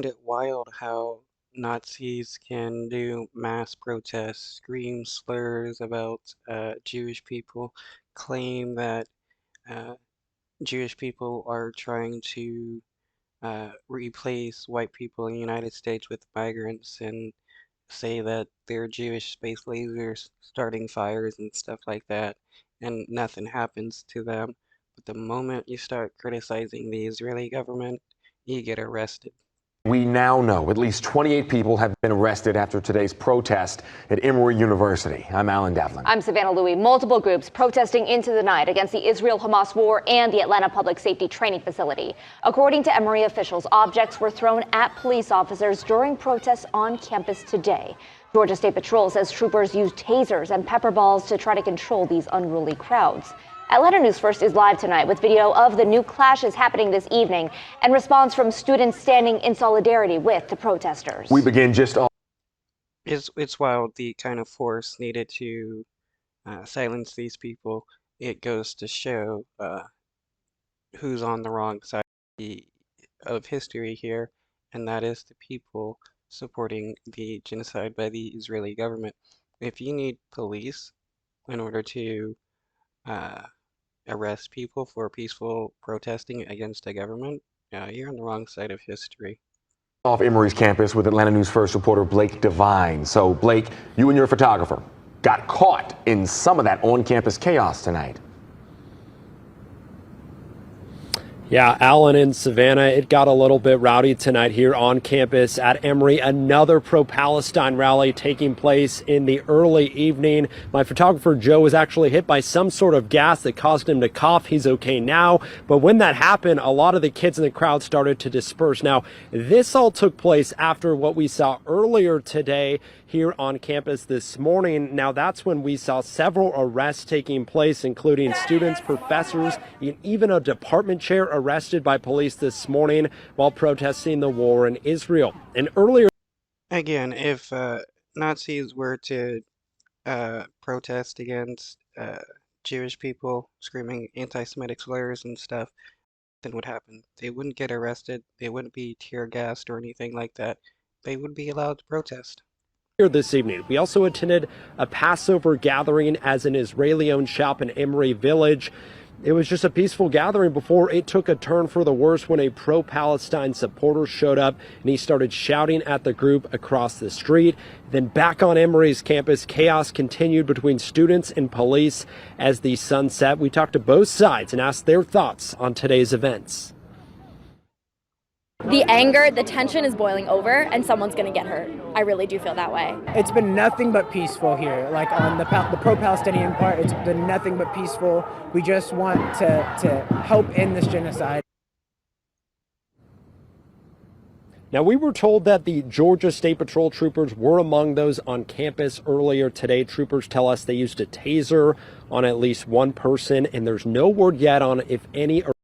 find it wild how Nazis can do mass protests, scream slurs about Jewish people, claim that uh, Jewish people are trying to replace white people in the United States with migrants, and say that they're Jewish space lasers starting fires and stuff like that, and nothing happens to them. But the moment you start criticizing the Israeli government, you get arrested. We now know at least 28 people have been arrested after today's protest at Emory University. I'm Alan Devlin. I'm Savannah Louie. Multiple groups protesting into the night against the Israel-Hamas war and the Atlanta Public Safety Training Facility. According to Emory officials, objects were thrown at police officers during protests on campus today. Georgia State Patrol says troopers used tasers and pepper balls to try to control these unruly crowds. Atlanta News First is live tonight with video of the new clashes happening this evening and response from students standing in solidarity with the protesters. We begin just off. It's wild the kind of force needed to silence these people. It goes to show who's on the wrong side of history here, and that is the people supporting the genocide by the Israeli government. If you need police in order to arrest people for peaceful protesting against a government, you're on the wrong side of history. Off Emory's campus with Atlanta News First reporter Blake Devine. So, Blake, you and your photographer got caught in some of that on-campus chaos tonight. Yeah, Alan and Savannah, it got a little bit rowdy tonight here on campus at Emory. Another pro-Palestine rally taking place in the early evening. My photographer Joe was actually hit by some sort of gas that caused him to cough. He's okay now. But when that happened, a lot of the kids in the crowd started to disperse. Now, this all took place after what we saw earlier today here on campus this morning. Now, that's when we saw several arrests taking place, including students, professors, and even a department chair arrested by police this morning while protesting the war in Israel. And earlier, Again, if Nazis were to protest against Jewish people, screaming anti-Semitic slurs and stuff, then what would happen? They wouldn't get arrested. They wouldn't be tear gassed or anything like that. They would be allowed to protest. This evening, we also attended a Passover gathering as an Israeli-owned shop in Emory Village. It was just a peaceful gathering before it took a turn for the worse when a pro-Palestine supporter showed up and he started shouting at the group across the street. Then back on Emory's campus, chaos continued between students and police as the sun set. We talked to both sides and asked their thoughts on today's events. The anger, the tension is boiling over and someone's going to get hurt. I really do feel that way. It's been nothing but peaceful here. Like on the pro-Palestinian part, it's been nothing but peaceful. We just want to help end this genocide. Now, we were told that the Georgia State Patrol troopers were among those on campus earlier today. Troopers tell us they used a taser on at least one person, and there's no word yet on if any